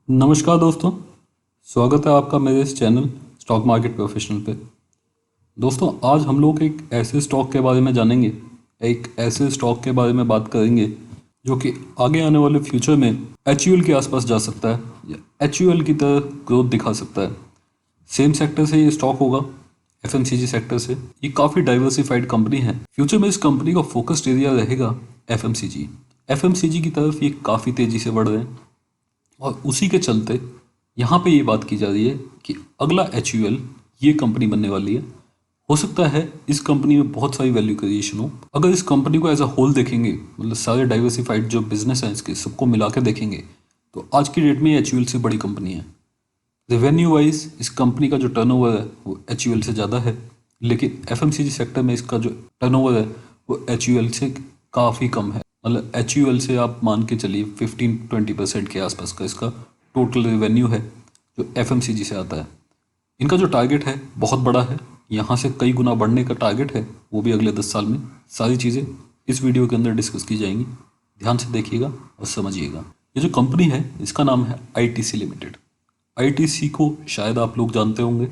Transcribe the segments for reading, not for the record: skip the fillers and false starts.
नमस्कार दोस्तों, स्वागत है आपका मेरे इस चैनल स्टॉक मार्केट प्रोफेशनल पे। दोस्तों, आज हम लोग एक ऐसे स्टॉक के बारे में जानेंगे, एक ऐसे स्टॉक के बारे में बात करेंगे जो कि आगे आने वाले फ्यूचर में एचयूएल के आसपास जा सकता है या एचयूएल की तरह ग्रोथ दिखा सकता है। सेम सेक्टर से ये स्टॉक होगा, एफएमसीजी सेक्टर से। ये काफ़ी डाइवर्सिफाइड कंपनी है। फ्यूचर में इस कंपनी का फोकस्ड एरिया रहेगा एफएमसीजी। एफएमसीजी की तरफ ये काफ़ी तेज़ी से बढ़ रहे हैं और उसी के चलते यहाँ पे ये बात की जा रही है कि अगला एचयूएल ये कंपनी बनने वाली है। हो सकता है इस कंपनी में बहुत सारी वैल्यू क्रिएशन हो। अगर इस कंपनी को एज अ होल देखेंगे, मतलब सारे डाइवर्सिफाइड जो बिजनेस हैं इसके सबको मिला के देखेंगे, तो आज की डेट में एचयूएल से बड़ी कंपनी है। रेवेन्यू वाइज इस कंपनी का जो टर्नओवर है वो एचयूएल से ज़्यादा है, लेकिन एफएमसीजी सेक्टर में इसका जो टर्नओवर है वो एचयूएल से काफ़ी कम है। मतलब एचयूएल से आप मान के चलिए 15-20% के आसपास का इसका टोटल रेवेन्यू है जो एफएमसीजी से आता है। इनका जो टारगेट है बहुत बड़ा है, यहाँ से कई गुना बढ़ने का टारगेट है, वो भी अगले 10 साल में। सारी चीज़ें इस वीडियो के अंदर डिस्कस की जाएंगी, ध्यान से देखिएगा और समझिएगा। ये जो कंपनी है इसका नाम है आईटीसी लिमिटेड। आईटीसी को शायद आप लोग जानते होंगे।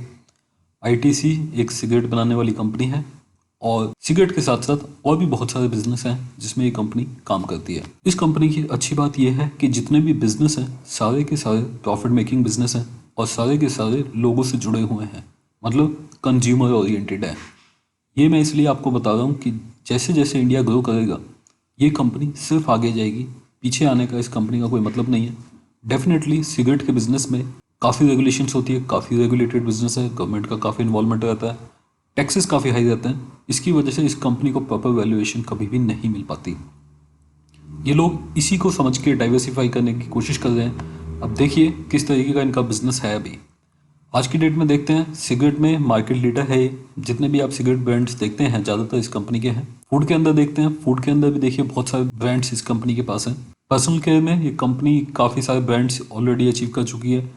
आईटीसी एक सिगरेट बनाने वाली कंपनी है और सिगरेट के साथ साथ और भी बहुत सारे बिजनेस हैं जिसमें ये कंपनी काम करती है। इस कंपनी की अच्छी बात यह है कि जितने भी बिजनेस हैं सारे के सारे प्रॉफिट मेकिंग बिजनेस हैं और सारे के सारे लोगों से जुड़े हुए हैं, मतलब कंज्यूमर ओरिएंटेड है। ये मैं इसलिए आपको बता रहा हूँ कि जैसे जैसे इंडिया ग्रो करेगा ये कंपनी सिर्फ आगे जाएगी, पीछे आने का इस कंपनी का कोई मतलब नहीं है। डेफिनेटली सिगरेट के बिजनेस में काफ़ी रेगुलेशंस होती है, काफ़ी रेगुलेटेड बिजनेस है, गवर्नमेंट का काफ़ी इन्वॉल्वमेंट रहता है, टैक्सेस काफ़ी हाई रहते हैं। इसकी वजह से इस कंपनी को प्रॉपर वैल्यूएशन कभी भी नहीं मिल पाती। ये लोग इसी को समझ के डाइवर्सिफाई करने की कोशिश कर रहे हैं। अब देखिए किस तरीके का इनका बिजनेस है। अभी आज की डेट में देखते हैं, सिगरेट में मार्केट लीडर है ये। जितने भी आप सिगरेट ब्रांड्स देखते हैं ज़्यादातर इस कंपनी के हैं। फूड के अंदर देखते हैं, फूड के अंदर भी देखिए बहुत सारे ब्रांड्स इस कंपनी के पास हैं। पर्सनल केयर में ये कंपनी काफ़ी सारे ब्रांड्स ऑलरेडी अचीव कर चुकी है।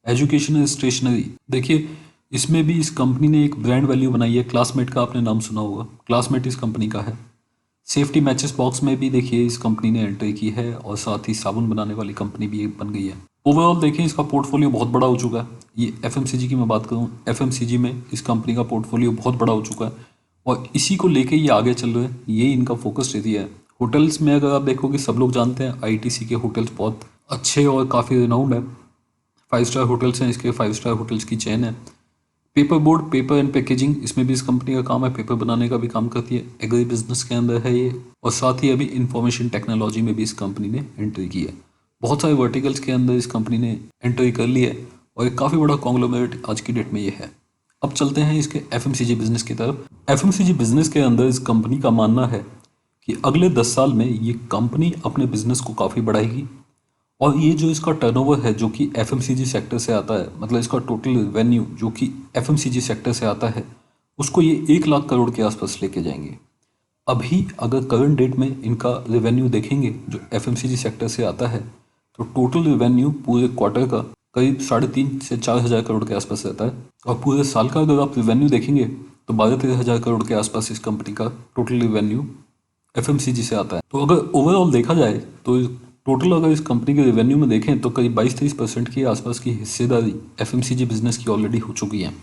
एजुकेशन स्टेशनरी देखिए, इसमें भी इस कंपनी ने एक ब्रांड वैल्यू बनाई है। क्लासमेट का आपने नाम सुना होगा, क्लासमेट इस कंपनी का है। सेफ्टी मैचेस बॉक्स में भी देखिए इस कंपनी ने एंट्री की है और साथ ही साबुन बनाने वाली कंपनी भी बन गई है। ओवरऑल देखिए इसका पोर्टफोलियो बहुत बड़ा हो चुका है। ये एफएमसीजी की मैं बात करूँ, एफएमसीजी में इस कंपनी का पोर्टफोलियो बहुत बड़ा हो चुका है और इसी को लेके ये आगे चल रहे हैं। ये इनका फोकस एरिया है। होटल्स में अगर आप देखोगे सब लोग जानते हैं आईटीसी के होटल्स बहुत अच्छे और काफ़ी रिनाउंड है। 5 स्टार होटल्स हैं इसके, 5 स्टार होटल्स की चेन है। Paper board, paper and packaging, इसमें भी इस कंपनी का काम है, पेपर बनाने का भी काम करती है। एग्री बिजनेस के अंदर है ये और साथ ही अभी इंफॉर्मेशन टेक्नोलॉजी में भी इस कंपनी ने एंट्री की है। बहुत सारे वर्टिकल्स के अंदर इस कंपनी ने एंट्री कर ली है और एक काफ़ी बड़ा कॉन्ग्लोमरेट आज की डेट में ये है। अब चलते हैं इसके एफएमसीजी बिजनेस की तरफ। एफएमसीजी बिजनेस के अंदर इस कंपनी का मानना है कि अगले 10 साल में ये कंपनी अपने बिजनेस को काफ़ी बढ़ाएगी और ये जो इसका टर्नओवर है जो कि एफएमसीजी सेक्टर से आता है, मतलब इसका टोटल रेवेन्यू जो कि एफएमसीजी सेक्टर से आता है, उसको ये 1 लाख करोड़ के आसपास लेके जाएंगे। अभी अगर करंट डेट में इनका रेवेन्यू देखेंगे जो एफएमसीजी सेक्टर से आता है, तो टोटल रेवेन्यू पूरे क्वार्टर का करीब 3,500 से 4,000 करोड़ के आसपास रहता है और पूरे साल का अगर आप रेवेन्यू देखेंगे तो 12-13 हज़ार करोड़ के आसपास इस कंपनी का टोटल रेवेन्यू एफएमसीजी से आता है। तो अगर ओवरऑल देखा जाए तो टोटल अगर इस कंपनी के रेवेन्यू में देखें तो करीब 22-23% के आसपास की हिस्सेदारी एफएमसीजी बिजनेस की ऑलरेडी हो चुकी है।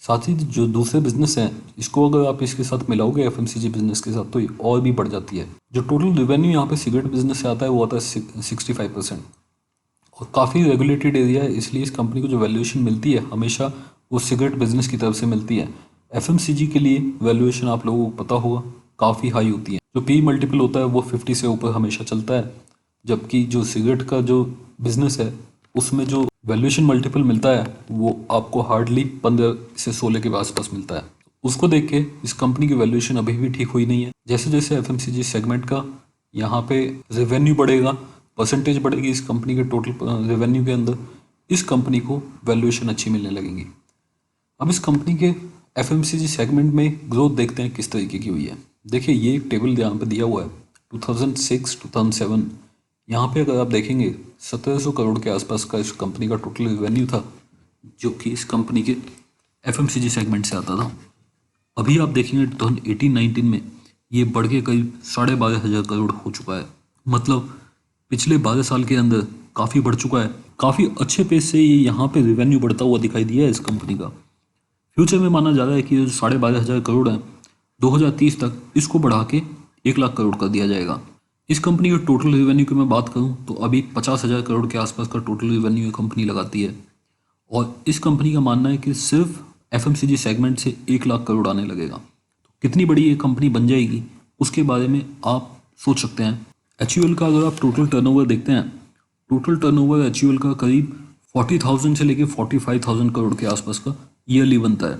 साथ ही जो दूसरे बिजनेस हैं इसको अगर आप इसके साथ मिलाओगे एफएमसीजी बिजनेस के साथ तो ये और भी बढ़ जाती है। जो टोटल रेवेन्यू यहाँ पे सिगरेट बिजनेस से आता है वो आता है 65% और काफ़ी रेगुलेटेड एरिया है, इसलिए इस कंपनी को जो वैल्यूएशन मिलती है हमेशा वो सिगरेट बिजनेस की तरफ से मिलती है। एफएमसीजी के लिए वैल्यूएशन आप लोगों को पता होगा काफ़ी हाई होती है। जो पी मल्टीपल होता है वो 50 से ऊपर हमेशा चलता है, जबकि जो सिगरेट का जो बिजनेस है उसमें जो वैल्यूएशन मल्टीपल मिलता है वो आपको हार्डली 15 से 16 के आसपास मिलता है। उसको देख के इस कंपनी की वैल्यूएशन अभी भी ठीक हुई नहीं है। जैसे जैसे एफएमसीजी सेगमेंट का यहाँ पे रेवेन्यू बढ़ेगा, परसेंटेज बढ़ेगी इस कंपनी के टोटल रेवेन्यू के अंदर, इस कंपनी को वैल्यूएशन अच्छी मिलने लगेंगी। अब इस कंपनी के एफएमसीजी सेगमेंट में ग्रोथ देखते हैं किस तरीके की हुई है। देखिए ये एक टेबल यहाँ पे दिया हुआ है 2006-2007। यहाँ पे अगर आप देखेंगे 1700 करोड़ के आसपास का इस कंपनी का टोटल रेवेन्यू था जो कि इस कंपनी के एफएमसीजी सेगमेंट से आता था। अभी आप देखेंगे 2018-19 में ये बढ़ के करीब 12,500 करोड़ हो चुका है। मतलब पिछले 12 साल के अंदर काफ़ी बढ़ चुका है। काफ़ी अच्छे पेस से ये यहाँ पे रेवेन्यू बढ़ता हुआ दिखाई दिया है इस कंपनी का। फ्यूचर में माना जा रहा है कि ये जो 12,500 करोड़ है 2030 तक इसको बढ़ा के 1 लाख करोड़ कर दिया जाएगा। इस कंपनी के टोटल रेवेन्यू की मैं बात करूं तो अभी 50,000 करोड़ के आसपास का टोटल रेवेन्यू ये कंपनी लगाती है। और इस कंपनी का मानना है कि सिर्फ एफएमसीजी सेगमेंट से 1 लाख करोड़ आने लगेगा। तो कितनी बड़ी ये कंपनी बन जाएगी उसके बारे में आप सोच सकते हैं। एचयूएल का अगर आप टोटल टर्नओवर देखते हैं, टोटल टर्नओवर एचयूएल का करीब 40,000 से लेकर 45,000 करोड़ के आसपास का ईयरली बनता है।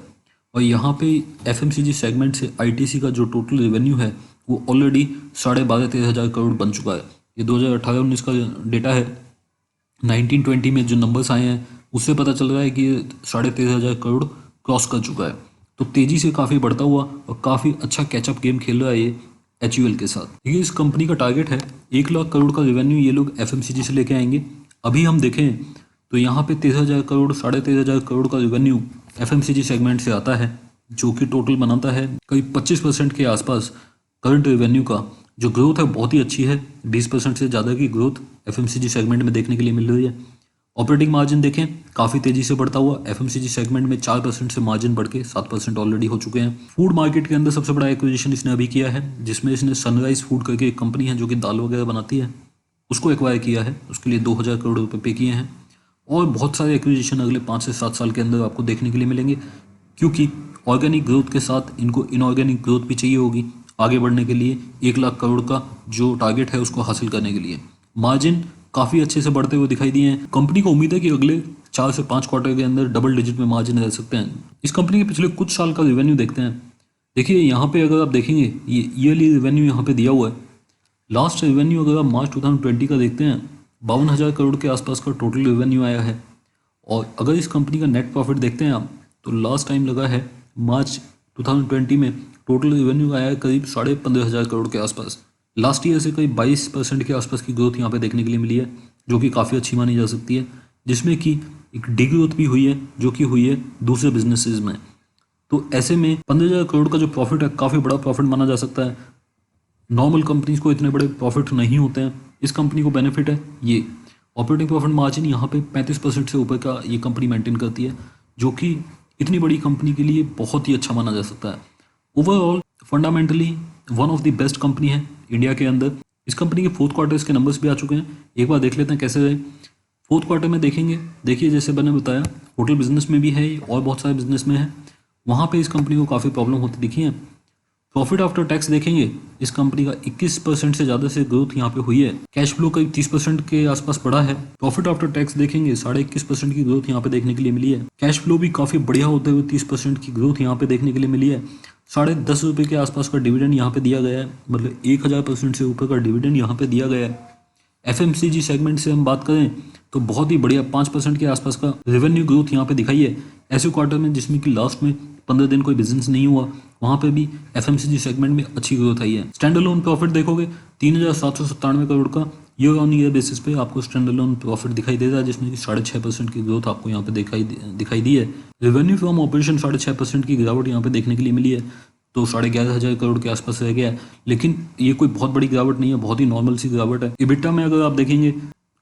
और यहाँ पे एफएमसीजी सेगमेंट से आईटीसी का जो टोटल रेवेन्यू है वो ऑलरेडी 12,500-13,000 करोड़ बन चुका है। ये 2018-19 का डेटा है। 1920 में जो नंबर्स आए हैं उससे पता चल रहा है कि ये 13,500 करोड़ क्रॉस कर चुका है। तो तेज़ी से काफ़ी बढ़ता हुआ और काफ़ी अच्छा कैचअप गेम खेल रहा है ये एचयूएल के साथ। देखिए इस कंपनी का टारगेट है 1 लाख करोड़ का रेवेन्यू ये लोग एफएमसीजी से लेके आएंगे। अभी हम देखें तो यहाँ पे 13,000 करोड़ 13,500 करोड़ का रेवेन्यू एफएमसीजी सेगमेंट से आता है, जो कि टोटल बनाता है करीब 25% के आसपास करंट रेवेन्यू का। जो ग्रोथ है बहुत ही अच्छी है, 20% से ज़्यादा की ग्रोथ एफएमसीजी सेगमेंट में देखने के लिए मिल रही है। ऑपरेटिंग मार्जिन देखें काफ़ी तेज़ी से बढ़ता हुआ, एफएमसीजी सेगमेंट में 4% से मार्जिन बढ़ के 7% ऑलरेडी हो चुके हैं। फूड मार्केट के अंदर सबसे बड़ा एक्विजिशन इसने अभी किया है, जिसमें इसने सनराइज फूड करके एक कंपनी है जो कि दाल वगैरह बनाती है, उसको एक्वायर किया है। उसके लिए 2,000 करोड़ रुपये पे किए हैं। और बहुत सारे एक्विजिशन अगले 5 से 7 साल के अंदर आपको देखने के लिए मिलेंगे, क्योंकि ऑर्गेनिक ग्रोथ के साथ इनको इनऑर्गेनिक ग्रोथ भी चाहिए होगी आगे बढ़ने के लिए, 1 लाख करोड़ का जो टारगेट है उसको हासिल करने के लिए। मार्जिन काफ़ी अच्छे से बढ़ते हुए दिखाई दिए हैं। कंपनी को उम्मीद है कि अगले 4 से 5 क्वार्टर के अंदर डबल डिजिट में मार्जिन रह सकते हैं। इस कंपनी के पिछले कुछ साल का रेवेन्यू देखते हैं। देखिए यहाँ पे अगर आप देखेंगे ये ईयरली रेवेन्यू यहाँ पे दिया हुआ है। लास्ट रेवेन्यू अगर आप मार्च 2020 का देखते हैं 52,000 करोड़ के आसपास का टोटल रेवेन्यू आया है। और अगर इस कंपनी का नेट प्रॉफिट देखते हैं आप तो लास्ट टाइम लगा है मार्च 2020 में टोटल रेवेन्यू आया है करीब 15,500 करोड़ के आसपास। लास्ट ईयर से करीब 22% के आसपास की ग्रोथ यहाँ पे देखने के लिए मिली है, जो कि काफ़ी अच्छी मानी जा सकती है, जिसमें कि एक डी ग्रोथ भी हुई है जो कि हुई है दूसरे बिजनेसेस में। तो ऐसे में 15,000 करोड़ का जो प्रॉफिट है काफ़ी बड़ा प्रॉफिट माना जा सकता है। नॉर्मल कंपनीज को इतने बड़े प्रॉफिट नहीं होते हैं, इस कंपनी को बेनिफिट है। ये ऑपरेटिंग प्रॉफिट मार्जिन यहाँ पे 35% से ऊपर का ये कंपनी मेंटेन करती है, जो कि इतनी बड़ी कंपनी के लिए बहुत ही अच्छा माना जा सकता है। Overall fundamentally one of the best company है इंडिया के अंदर। इस कंपनी के फोर्थ क्वार्टर्स के नंबर्स भी आ चुके हैं, एक बार देख लेते हैं कैसे रहे। फोर्थ क्वार्टर में देखेंगे, देखिए जैसे मैंने बताया होटल बिजनेस में भी है और बहुत सारे बिजनेस में है, वहाँ पे इस कंपनी को काफ़ी प्रॉब्लम होती दिखी है। प्रॉफिट आफ्टर टैक्स देखेंगे इस कंपनी का 21% से ज़्यादा से ग्रोथ यहाँ पे हुई है। कैश फ्लो करीब 30% के आसपास बढ़ा है। प्रॉफिट आफ्टर टैक्स देखेंगे 21.5% की ग्रोथ यहाँ पे देखने के लिए मिली है। कैश फ्लो भी काफ़ी बढ़िया होते हुए 30% की ग्रोथ यहाँ पे देखने के लिए मिली है। 10.5 रुपये के आसपास का डिविडेंड यहाँ पे दिया गया है, मतलब 1,000% से ऊपर का डिविडेंड यहाँ पे दिया गया है। एफएमसीजी सेगमेंट से हम बात करें तो बहुत ही बढ़िया 5% के आसपास का रेवेन्यू ग्रोथ यहाँ पे दिखाई है। ऐसे क्वार्टर में जिसमें कि लास्ट में 15 दिन कोई बिजनेस नहीं हुआ, वहाँ पे भी एफएमसीजी सेगमेंट में अच्छी ग्रोथ आई है। स्टैंड अलोन प्रॉफिट देखोगे 3,797 करोड़ का ईयर ऑन ईयर बेसिस पे आपको स्टैंड अलोन प्रॉफिट दिखाई दे रहा है, जिसमें कि 6.5% की ग्रोथ आपको यहाँ पे दिखाई दी है। रेवेन्यू फ्रॉम ऑपरेशन 6.5% की गिरावट यहाँ पे देखने के लिए मिली है, तो 11,500 करोड़ के आसपास रह गया है। लेकिन ये कोई बहुत बड़ी गिरावट नहीं है, बहुत ही नॉर्मल सी गिरावट है। इबिटा में अगर आप देखेंगे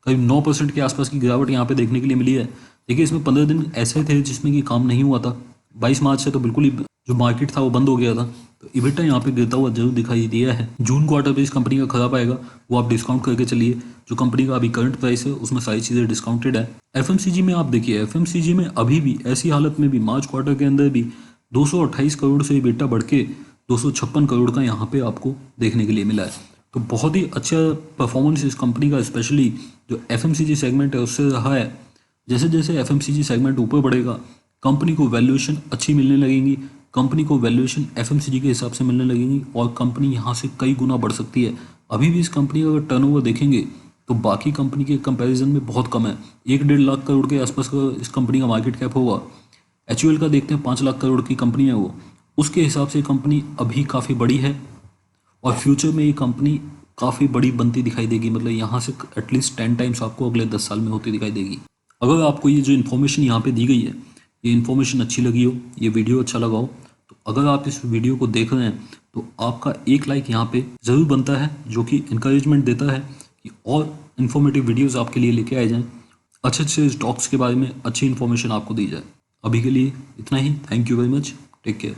करीब 9% के आसपास की गिरावट यहाँ पे देखने के लिए मिली है। देखिए इसमें 15 दिन ऐसे थे जिसमें कि काम नहीं हुआ था। 22 मार्च से तो बिल्कुल ही जो मार्केट था वो बंद हो गया था, तो इबिटा यहाँ पे गिरता हुआ जरूर दिखाई दिया है। जून क्वार्टर पे इस कंपनी का खराब आएगा, वो आप डिस्काउंट करके चलिए। जो कंपनी का अभी करंट प्राइस है उसमें सारी चीज़ें डिस्काउंटेड है। एफएमसीजी में आप देखिए, एफएमसीजी में अभी भी ऐसी हालत में भी मार्च क्वार्टर के अंदर भी 228 करोड़ से इबिटा बढ़ के 256 करोड़ का यहाँ पे आपको देखने के लिए मिला है। तो बहुत ही अच्छा परफॉर्मेंस इस कंपनी का स्पेशली जो एफएमसीजी सेगमेंट है उससे रहा है। जैसे जैसे एफएमसीजी सेगमेंट ऊपर बढ़ेगा कंपनी को वैल्यूएशन अच्छी मिलने लगेंगी, कंपनी को वैल्यूएशन एफएमसीजी के हिसाब से मिलने लगेंगी और कंपनी यहाँ से कई गुना बढ़ सकती है। अभी भी इस कंपनी का अगर टर्नओवर देखेंगे तो बाकी कंपनी के कंपैरिजन में बहुत कम है। 1-1.5 लाख करोड़ के आसपास का इस कंपनी का मार्केट कैप होगा। एचयूएल का देखते हैं 5 लाख करोड़ की कंपनी है वो, उसके हिसाब से कंपनी अभी काफ़ी बड़ी है और फ्यूचर में ये कंपनी काफ़ी बड़ी बनती दिखाई देगी। मतलब यहाँ से एटलीस्ट 10 टाइम्स आपको अगले 10 साल में होती दिखाई देगी। अगर आपको ये जो इन्फॉर्मेशन यहाँ पे दी गई है, ये इन्फॉर्मेशन अच्छी लगी हो, ये वीडियो अच्छा लगा हो, तो अगर आप इस वीडियो को देख रहे हैं तो आपका एक लाइक यहाँ पे ज़रूर बनता है, जो कि इंकरेजमेंट देता है कि और इन्फॉर्मेटिव वीडियोस आपके लिए लेके आए जाएँ, अच्छे अच्छे स्टॉक्स के बारे में अच्छी इन्फॉर्मेशन आपको दी जाए। अभी के लिए इतना ही। Thank you very much. Take care.